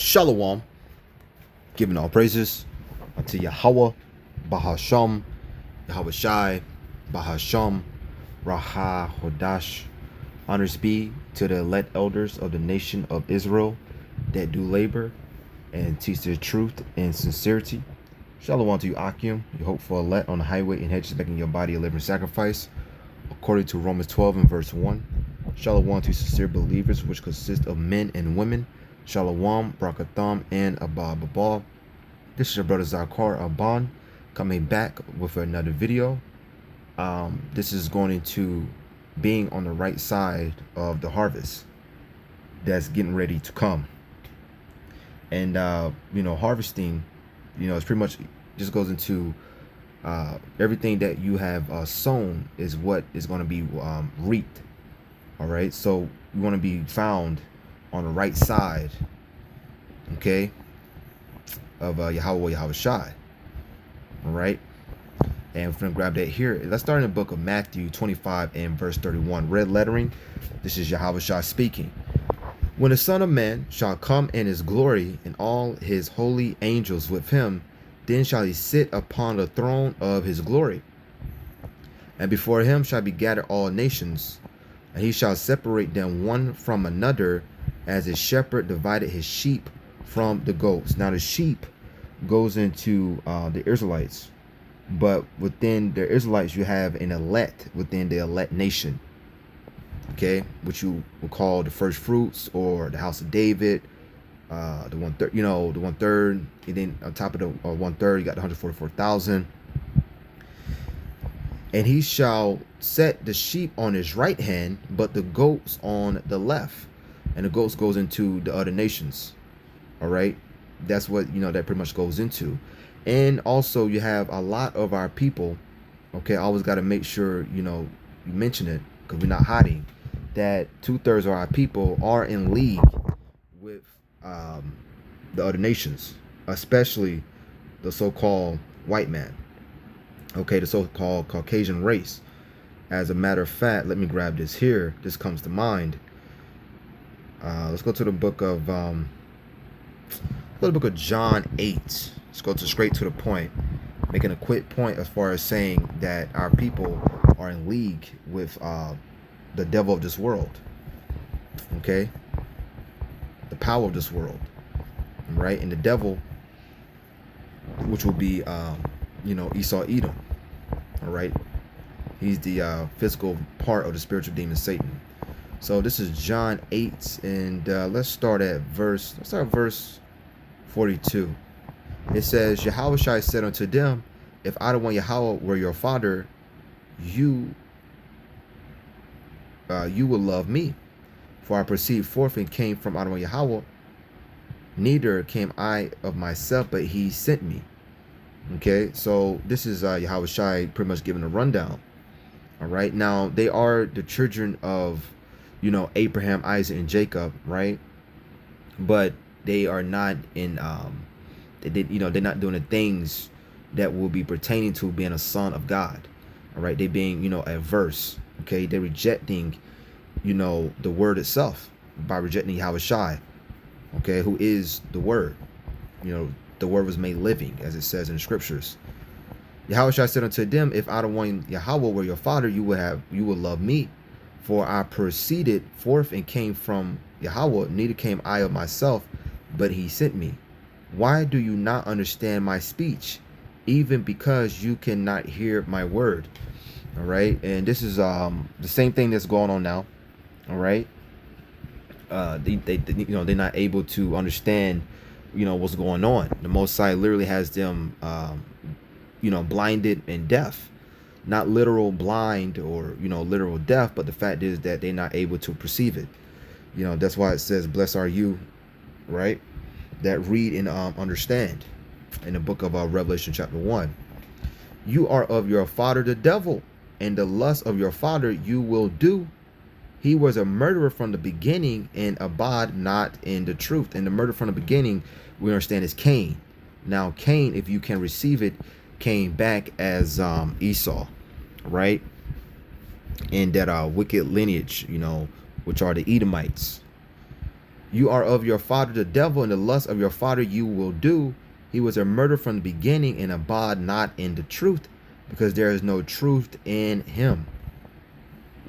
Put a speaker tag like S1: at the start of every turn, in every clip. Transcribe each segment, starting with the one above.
S1: Shalom, giving all praises unto Yahweh, Bahasham, Yahweh Shai, Bahasham, Raha Hodash. Honors be to the elect elders of the nation of Israel that do labor and teach the truth and sincerity. Shalom to you, Akim, you hopeful elect on the highway and hedges, making your body a living sacrifice, according to Romans 12 and verse 1. Shalom to sincere believers, which consist of men and women. Shalom, Brakatham, and Abba Babal. This is your brother Zakar Aban coming back with another video. This is going into being on the right side of the harvest that's getting ready to come. And harvesting, it's pretty much just goes into everything that you have sown is what is going to be reaped. All right, so you want to be found on the right side, okay, of Yahweh Shai. All right, and we're gonna grab that here. Let's start in the book of Matthew 25 and verse 31. Red lettering. This is Yahweh Shai speaking. When the Son of Man shall come in his glory and all his holy angels with him, then shall he sit upon the throne of his glory. And before him shall be gathered all nations, and he shall separate them one from another, as a shepherd divided his sheep from the goats. Now the sheep goes into the Israelites, but within the Israelites you have an elect within the elect nation, okay, which you will call the first fruits or the house of David, the 1/3, the 1/3, and then on top of the 1/3 you got the 144,000. And he shall set the sheep on his right hand, but the goats on the left. And the goats goes into the other nations. All right, that's what that pretty much goes into. And also you have a lot of our people, okay, I always got to make sure you mention it, because we're not hiding that 2/3 of our people are in league with the other nations, especially the so-called white man, okay, the so-called Caucasian race. As a matter of fact, let me grab this here. This comes to mind. Let's go to the book of John 8. Let's go straight to the point, making a quick point as far as saying that our people are in league with the devil of this world, okay, the power of this world, right? And the devil, which will be Esau Edom, all right, he's the physical part of the spiritual demon Satan. So this is John 8, and let's start at verse 42. It says, Yahweh Shai said unto them, if I, the one Yahweh, were your father, you would love me, for I proceed forth and came from out of Yahweh, neither came I of myself, but he sent me. Okay, so this is Yahweh Shai pretty much giving a rundown. All right, now they are the children of Abraham, Isaac, and Jacob, right? But they are not in they're not doing the things that will be pertaining to being a son of God. All right, they being adverse. Okay, they're rejecting the word itself by rejecting Yahweh Shai, okay, who is the word. The word was made living, as it says in the scriptures. Yahweh Shai said unto them, if I, the one Yahweh, were your father, you would love me, for I proceeded forth and came from Yahweh, neither came I of myself, but he sent me. Why do you not understand my speech, even because you cannot hear my word? All right, and this is the same thing that's going on now. All right, they're not able to understand what's going on. The Most High literally has them blinded and deaf. Not literal blind or literal deaf, but the fact is that they're not able to perceive it. That's why it says, blessed are you, right, that read and understand, in the book of Revelation chapter 1. You are of your father the devil, and the lust of your father you will do. He was a murderer from the beginning, and abide not in the truth. And the murder from the beginning, we understand, is Cain. Now Cain, if you can receive it, came back as Esau, right? In that wicked lineage, which are the Edomites. You are of your father the devil, and the lust of your father you will do. He was a murderer from the beginning, and abide not in the truth, because there is no truth in him.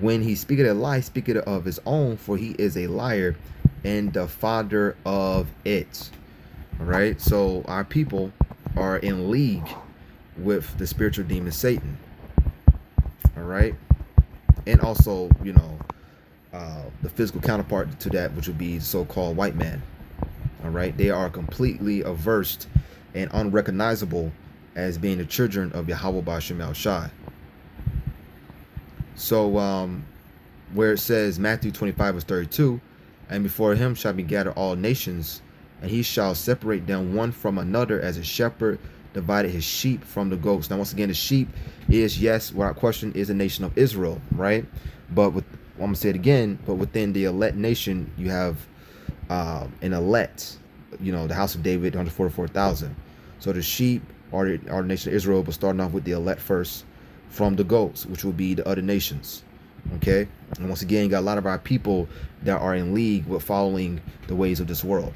S1: When he speaketh a lie, speaketh of his own, for he is a liar and the father of it. All right. So our people are in league with the spiritual demon Satan. All right. And also, the physical counterpart to that, which would be the so-called white man. All right. They are completely averse and unrecognizable as being the children of Yahweh Ba'ashem El Shai. So where it says Matthew 25 verse 32, and before him shall be gathered all nations, and he shall separate them one from another, as a shepherd divided his sheep from the goats. Now once again, the sheep is, yes, without question, is the nation of Israel, right? But I'm gonna say it again, but within the elect nation you have an elect, the house of David, 144,000. So the sheep are the nation of Israel, but starting off with the elect first, from the goats, which will be the other nations. Okay. And once again, you got a lot of our people that are in league with following the ways of this world.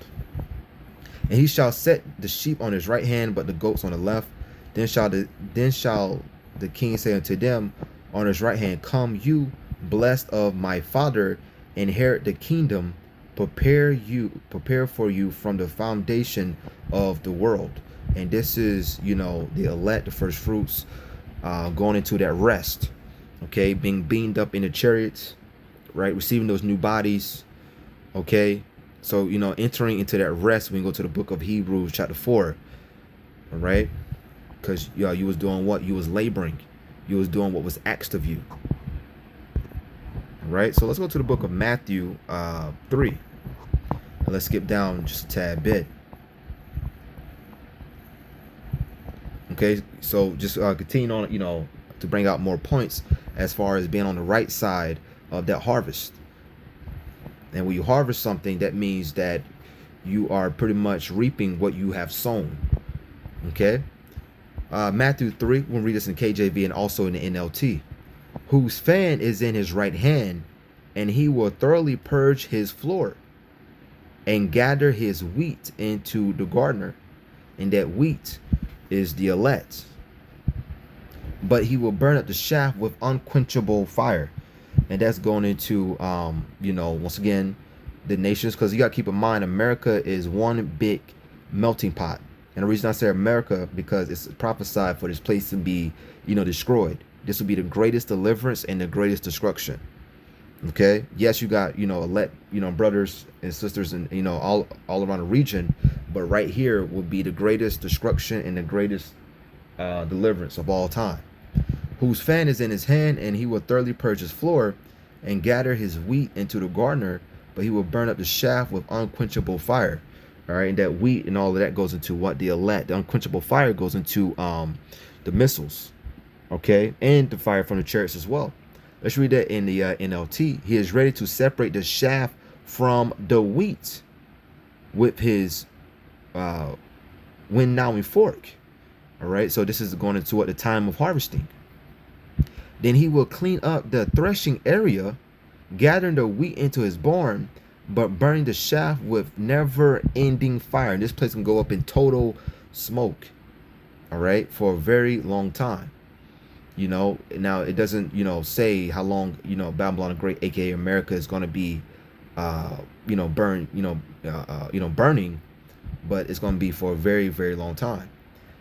S1: And he shall set the sheep on his right hand, but the goats on the left. Then shall the king say unto them on his right hand, Come, you blessed of my father, inherit the kingdom, prepare for you from the foundation of the world. And this is, the elect, the first fruits, going into that rest. Okay, being beamed up in the chariots, right, receiving those new bodies. Okay, so entering into that rest. We can go to the book of Hebrews chapter 4. All right, because you was doing what? You was laboring. You was doing what was asked of you. All right, so let's go to the book of Matthew 3, and let's skip down just a tad bit. Okay, so just continue on, to bring out more points as far as being on the right side of that harvest. And when you harvest something, that means that you are pretty much reaping what you have sown. Okay, Matthew 3, we'll read this in KJV and also in the NLT. Whose fan is in his right hand, and he will thoroughly purge his floor and gather his wheat into the garner, and that wheat is the elect. But he will burn up the shaft with unquenchable fire. And that's going into, once again, the nations. Because you got to keep in mind, America is one big melting pot. And the reason I say America, because it's prophesied for this place to be, destroyed. This will be the greatest deliverance and the greatest destruction. Okay. Yes, you got, elect, brothers and sisters and, all around the region. But right here will be the greatest destruction and the greatest deliverance of all time. Whose fan is in his hand, and he will thoroughly purge his floor and gather his wheat into the garner, but he will burn up the shaft with unquenchable fire. All right, and that wheat and all of that goes into what? The elect. The unquenchable fire goes into the missiles, okay, and the fire from the chariots as well. Let's read that in the NLT. He is ready to separate the shaft from the wheat with his winnowing fork. All right, so this is going into what? The time of harvesting. Then he will clean up the threshing area, gathering the wheat into his barn, but burning the shaft with never-ending fire. And this place can go up in total smoke, all right, for a very long time. Now it doesn't, say how long, Babylon the Great, aka America, is going to be, burning, but it's going to be for a very, very long time.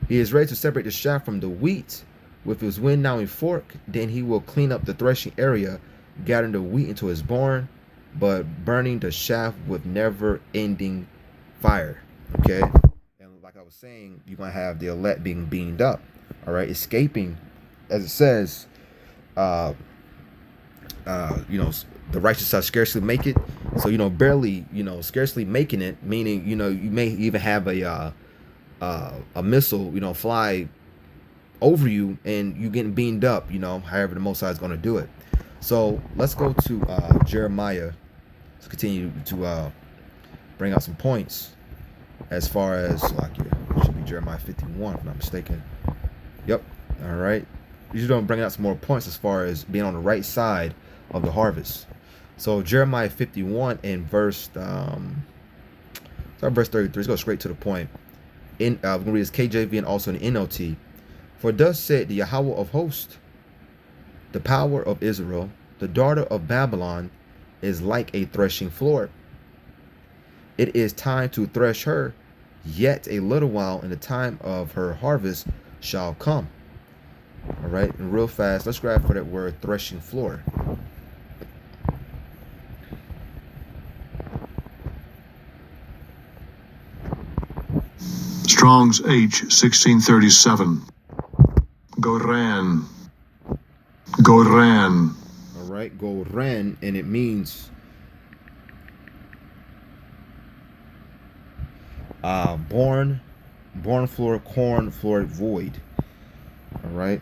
S1: He is ready to separate the shaft from the wheat with his winnowing fork. Then he will clean up the threshing area, gathering the wheat into his barn, but burning the shaft with never-ending fire. Okay, and like I was saying, you're gonna have the elect being beamed up, all right, escaping, as it says. The righteous shall scarcely make it. So barely, scarcely making it, meaning you may even have a missile, fly over you and you getting beamed up, however the Most High is going to do it. So let's go to Jeremiah to continue to bring out some points as far as, it should be Jeremiah 51 if I'm not mistaken. Yep. All right. You just don't bring out some more points as far as being on the right side of the harvest. So Jeremiah 51 and verse verse 33. Let's go straight to the point. We're gonna read this KJV and also in NLT. For thus said the Yahweh of hosts, the power of Israel, the daughter of Babylon is like a threshing floor. It is time to thresh her, yet a little while, and the time of her harvest shall come. All right, and real fast, let's grab for that word threshing floor.
S2: Strong's H 1637. Goran. Goran.
S1: All right, Goran, and it means born floor, corn floor, void. All right,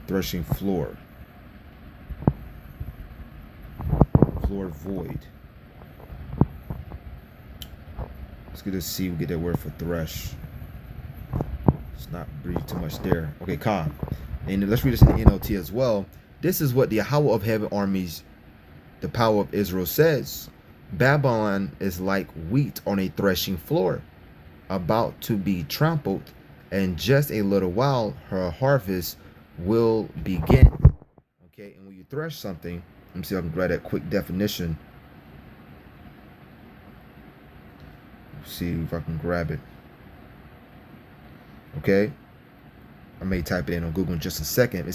S1: threshing floor, floor void. Let's get to see. We get that word for thresh. It's not really too much there. Okay, Khan. And let's read this in the NLT as well. This is what the Yahweh of heaven armies, the power of Israel, says. Babylon is like wheat on a threshing floor, about to be trampled, and just a little while her harvest will begin. Okay, and when you thresh something, let me see if I can grab that quick definition. Let's see if I can grab it. Okay, I may type it in on Google in just a second.